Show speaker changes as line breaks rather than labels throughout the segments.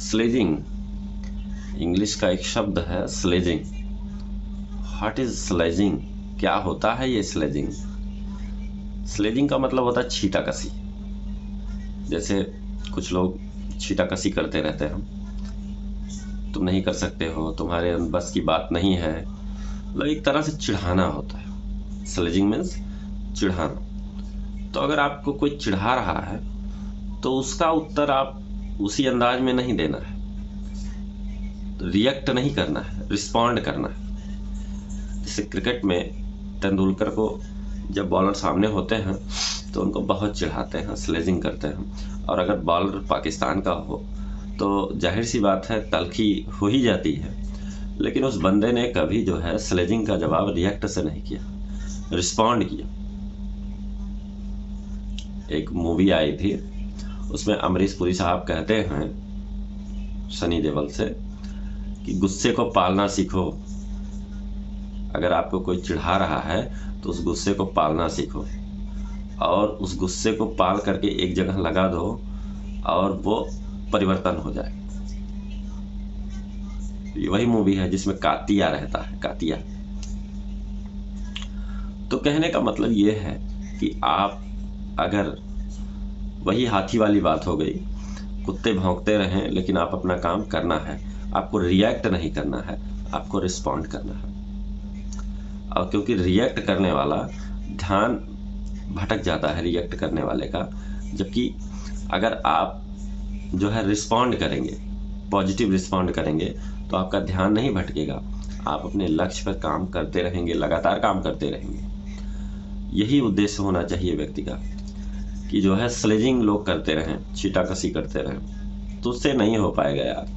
Sledging English का एक शब्द है स्लेजिंग। What is sledging? क्या होता है ये स्लेजिंग? स्लेजिंग का मतलब होता है छीटाकशी। जैसे कुछ लोग छीटाकशी करते रहते हैं, तुम नहीं कर सकते हो, तुम्हारे बस की बात नहीं है, मतलब एक तरह से चिढ़ाना होता है। स्लेजिंग मीन्स चिढ़ाना। तो अगर आपको कोई चिढ़ा रहा है तो उसका उत्तर आप उसी अंदाज में नहीं देना है, रिएक्ट नहीं करना है, रिस्पॉन्ड करना है। जैसे क्रिकेट में तेंदुलकर को जब बॉलर सामने होते हैं तो उनको बहुत चिढ़ाते हैं, स्लेजिंग करते हैं। और अगर बॉलर पाकिस्तान का हो तो जाहिर सी बात है तलखी हो ही जाती है। लेकिन उस बंदे ने कभी जो है स्लेजिंग का जवाब रिएक्ट से नहीं किया, रिस्पॉन्ड किया। एक मूवी आई थी, उसमें अमरीश पुरी साहब कहते हैं सनी देओल से कि गुस्से को पालना सीखो। अगर आपको कोई चिढ़ा रहा है तो उस गुस्से को पालना सीखो, और उस गुस्से को पाल करके एक जगह लगा दो और वो परिवर्तन हो जाए। ये वही मूवी है जिसमें कातिया रहता है, कातिया। तो कहने का मतलब ये है कि आप अगर, वही हाथी वाली बात हो गई, कुत्ते भौंकते रहें लेकिन आप अपना काम करना है। आपको रिएक्ट नहीं करना है, आपको रिस्पॉन्ड करना है। और क्योंकि रिएक्ट करने वाला ध्यान भटक जाता है रिएक्ट करने वाले का, जबकि अगर आप जो है रिस्पॉन्ड करेंगे, पॉजिटिव रिस्पॉन्ड करेंगे, तो आपका ध्यान नहीं भटकेगा। आप अपने लक्ष्य पर काम करते रहेंगे, लगातार काम करते रहेंगे। यही उद्देश्य होना चाहिए व्यक्ति का, कि जो है स्लेजिंग लोग करते रहें, छीटाकशी करते रहें। तो उससे नहीं हो पाएगा यार,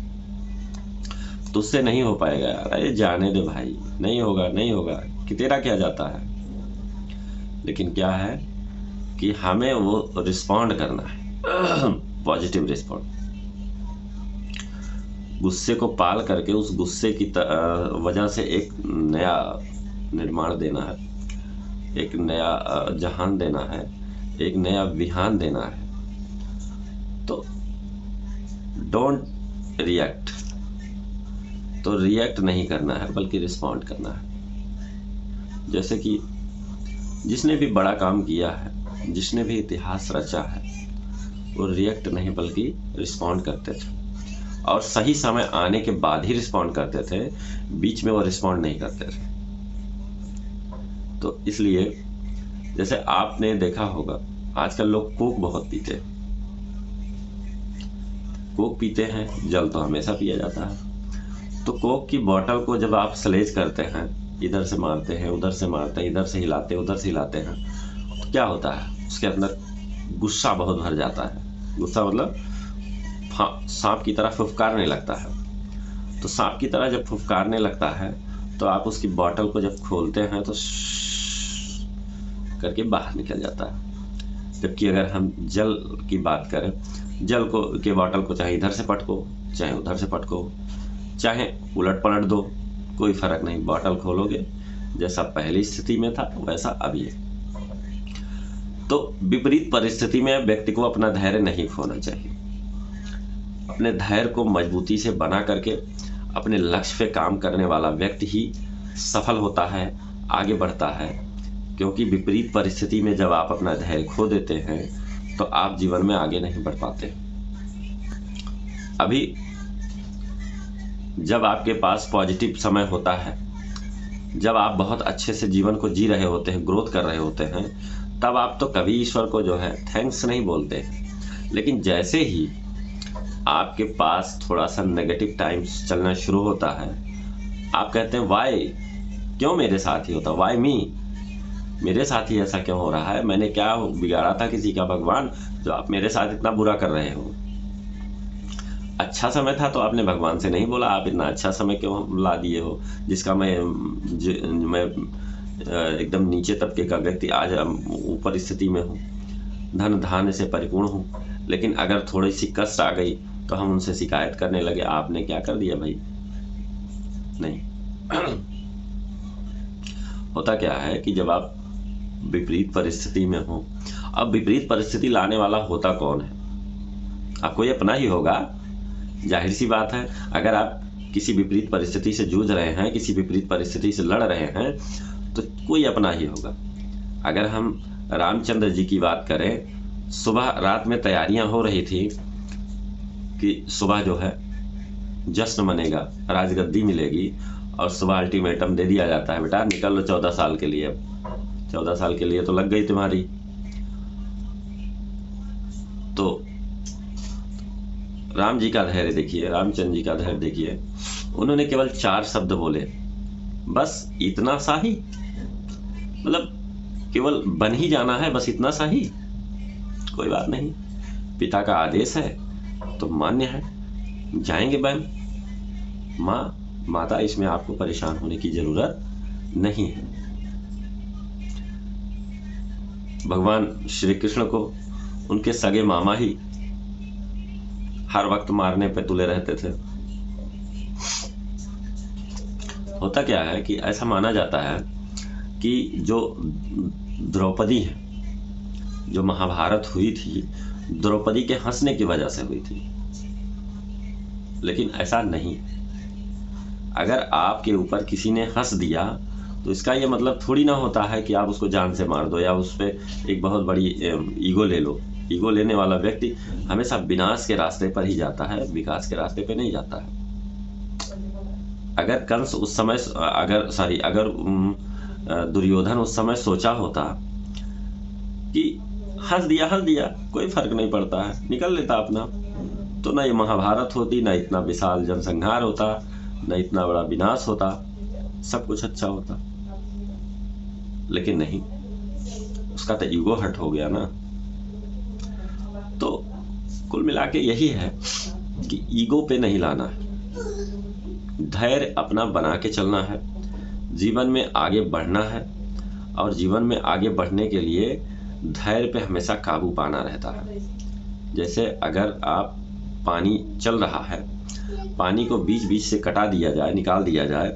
तुझसे नहीं हो पाएगा यार। अरे जाने दे भाई, नहीं होगा, नहीं होगा, कि तेरा क्या जाता है। लेकिन क्या है कि हमें वो रिस्पॉन्ड करना है, पॉजिटिव रिस्पॉन्ड। गुस्से को पाल करके उस गुस्से की वजह से एक नया निर्माण देना है, एक नया जहान देना है, एक नया विहान देना है। तो डोंट रिएक्ट। तो रिएक्ट नहीं करना है बल्कि रिस्पॉन्ड करना है। जैसे कि जिसने भी बड़ा काम किया है, जिसने भी इतिहास रचा है, वो रिएक्ट नहीं बल्कि रिस्पॉन्ड करते थे, और सही समय आने के बाद ही रिस्पॉन्ड करते थे, बीच में वो रिस्पॉन्ड नहीं करते थे। तो इसलिए जैसे आपने देखा होगा आजकल लोग कोक बहुत पीते हैं। कोक पीते हैं, जल तो हमेशा पिया जाता है। तो कोक की बोतल को जब आप स्लेज करते हैं, इधर से मारते हैं, उधर से मारते हैं, इधर से हिलाते हैं, उधर से हिलाते हैं, तो क्या होता है, उसके अंदर गुस्सा बहुत भर जाता है। गुस्सा मतलब सांप की तरह फुफकारने लगता है। तो सांप की तरह जब फुफकारने लगता है तो आप उसकी बोतल को जब खोलते हैं तो करके बाहर निकल जाता है। जबकि अगर हम जल की बात करें, जल को के बोतल को चाहे इधर से पटको, चाहे उधर से पटको, चाहे उलट पलट दो, कोई फर्क नहीं। बोतल खोलोगे, जैसा पहली स्थिति में था वैसा अभी है। तो विपरीत परिस्थिति में व्यक्ति को अपना धैर्य नहीं खोना चाहिए। अपने धैर्य को मजबूती से बना करके अपने लक्ष्य पे काम करने वाला व्यक्ति ही सफल होता है, आगे बढ़ता है। क्योंकि विपरीत परिस्थिति में जब आप अपना धैर्य खो देते हैं तो आप जीवन में आगे नहीं बढ़ पाते। अभी जब आपके पास पॉजिटिव समय होता है, जब आप बहुत अच्छे से जीवन को जी रहे होते हैं, ग्रोथ कर रहे होते हैं, तब आप तो कभी ईश्वर को जो है थैंक्स नहीं बोलते। लेकिन जैसे ही आपके पास थोड़ा सा नेगेटिव टाइम्स चलना शुरू होता है, आप कहते हैं वाई, क्यों मेरे साथ ही होता, वाई मी, मेरे साथ ही ऐसा क्यों हो रहा है, मैंने क्या बिगाड़ा था किसी का भगवान जो आप मेरे साथ इतना बुरा कर रहे हो। अच्छा समय था तो आपने भगवान से नहीं बोला, आप इतना अच्छा समय क्यों ला दिए हो जिसका मैं एकदम नीचे तबके का व्यक्ति आज ऊपर स्थिति में हूँ, धन धान्य से परिपूर्ण हूँ। लेकिन अगर थोड़ी सी कष्ट आ गई तो हम उनसे शिकायत करने लगे, आपने क्या कर दिया भाई। नहीं होता क्या है कि जब आप विपरीत परिस्थिति में हो, अब विपरीत परिस्थिति लाने वाला होता कौन है, आपको ये अपना ही होगा। जाहिर सी बात है, अगर आप किसी विपरीत परिस्थिति से जूझ रहे हैं, किसी विपरीत परिस्थिति से लड़ रहे हैं, तो कोई अपना ही होगा। अगर हम रामचंद्र जी की बात करें, सुबह रात में तैयारियां हो रही थी कि सुबह जो है जश्न मनेगा, राजगद्दी मिलेगी, और सुबह अल्टीमेटम दे दिया जाता है, बेटा निकल लो 14 साल के लिए। अब 14 साल के लिए तो लग गई तुम्हारी। तो राम जी का धैर्य देखिए, रामचंद्र जी का धैर्य देखिए। उन्होंने केवल 4 शब्द बोले, बस इतना सा ही, मतलब केवल बन ही जाना है, बस इतना सा ही, कोई बात नहीं, पिता का आदेश है तो मान्य है, जाएंगे बहन। माता, इसमें आपको परेशान होने की जरूरत नहीं है। भगवान श्री कृष्ण को उनके सगे मामा ही हर वक्त मारने पे तुले रहते थे। होता क्या है कि ऐसा माना जाता है कि जो द्रौपदी है, जो महाभारत हुई थी, द्रौपदी के हंसने की वजह से हुई थी, लेकिन ऐसा नहीं। अगर आपके ऊपर किसी ने हंस दिया तो इसका ये मतलब थोड़ी ना होता है कि आप उसको जान से मार दो या उस पर एक बहुत बड़ी ईगो ले लो। ईगो लेने वाला व्यक्ति हमेशा विनाश के रास्ते पर ही जाता है, विकास के रास्ते पे नहीं जाता है। अगर कंस उस समय अगर दुर्योधन उस समय सोचा होता कि हंस दिया कोई फर्क नहीं पड़ता है, निकल लेता अपना, तो ना ये महाभारत होती, ना इतना विशाल जनसंहार होता, ना इतना बड़ा विनाश होता, सब कुछ अच्छा होता। लेकिन नहीं, उसका तो ईगो हर्ट हो गया ना। तो कुल मिला के यही है कि ईगो पे नहीं लाना है, धैर्य अपना बना के चलना है, जीवन में आगे बढ़ना है, और जीवन में आगे बढ़ने के लिए धैर्य पे हमेशा काबू पाना रहता है। जैसे अगर आप पानी चल रहा है, पानी को बीच बीच से कटा दिया जाए, निकाल दिया जाए,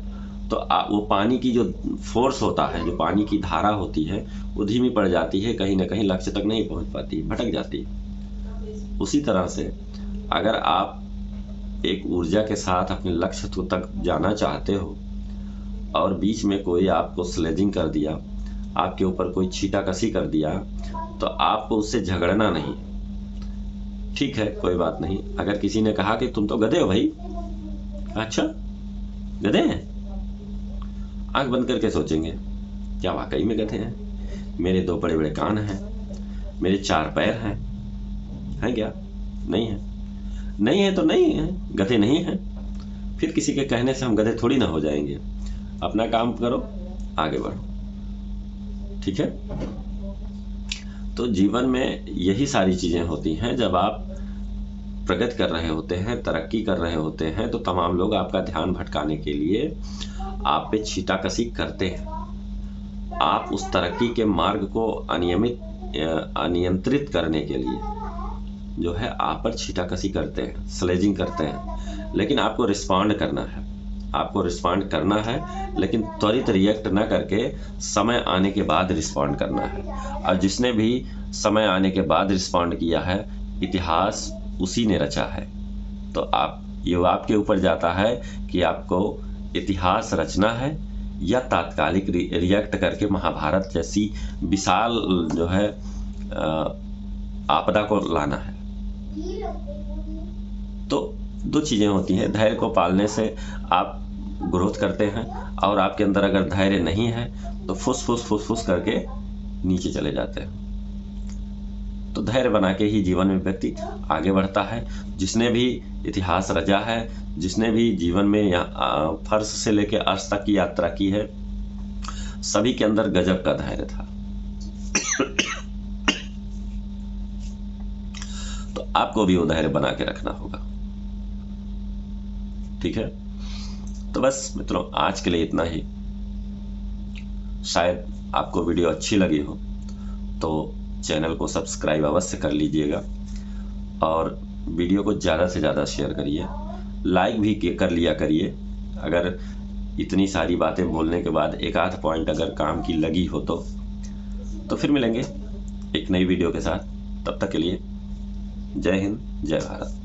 तो वो पानी की जो फोर्स होता है, जो पानी की धारा होती है, वो धीमी पड़ जाती है, कहीं ना कहीं लक्ष्य तक नहीं पहुंच पाती, भटक जाती है। उसी तरह से अगर आप एक ऊर्जा के साथ अपने लक्ष्य तक जाना चाहते हो और बीच में कोई आपको स्लेजिंग कर दिया, आपके ऊपर कोई छीटाकशी कर दिया, तो आपको उससे झगड़ना नहीं। ठीक है, कोई बात नहीं। अगर किसी ने कहा कि तुम तो गधे हो भाई, अच्छा गधे हैं, आंख बंद करके सोचेंगे क्या वाकई में गधे हैं? मेरे 2 बड़े बड़े कान हैं, मेरे 4 पैर हैं, हैं क्या? नहीं है। नहीं है तो नहीं है, गधे नहीं हैं। फिर किसी के कहने से हम गधे थोड़ी ना हो जाएंगे। अपना काम करो, आगे बढ़ो, ठीक है। तो जीवन में यही सारी चीजें होती हैं। जब आप प्रगति कर रहे होते हैं, तरक्की कर रहे होते हैं, तो तमाम लोग आपका ध्यान भटकाने के लिए आप पे छीटाकशी करते हैं। आप उस तरक्की के मार्ग को अनियंत्रित करने के लिए जो है आप पर छीटाकशी करते हैं, स्लेजिंग करते हैं। लेकिन आपको रिस्पॉन्ड करना है, आपको रिस्पॉन्ड करना है, लेकिन त्वरित रिएक्ट ना करके समय आने के बाद रिस्पॉन्ड करना है। और जिसने भी समय आने के बाद रिस्पॉन्ड किया है, इतिहास उसी ने रचा है। तो ये आपके ऊपर जाता है कि आपको इतिहास रचना है या तात्कालिक रिएक्ट करके महाभारत जैसी विशाल जो है आपदा को लाना है। तो 2 चीजें होती हैं। धैर्य को पालने से आप ग्रोथ करते हैं, और आपके अंदर अगर धैर्य नहीं है तो फुस करके नीचे चले जाते हैं। तो धैर्य बना के ही जीवन में व्यक्ति आगे बढ़ता है। जिसने भी इतिहास रचा है, जिसने भी जीवन में फर्श से लेकर अर्श तक की यात्रा की है, सभी के अंदर गजब का धैर्य था। तो आपको भी वो धैर्य बना के रखना होगा, ठीक है। तो बस मित्रों, आज के लिए इतना ही। शायद आपको वीडियो अच्छी लगी हो तो चैनल को सब्सक्राइब अवश्य कर लीजिएगा, और वीडियो को ज़्यादा से ज़्यादा शेयर करिए, लाइक भी कर लिया करिए। अगर इतनी सारी बातें बोलने के बाद एक आध पॉइंट अगर काम की लगी हो तो फिर मिलेंगे एक नई वीडियो के साथ। तब तक के लिए जय हिंद, जय भारत।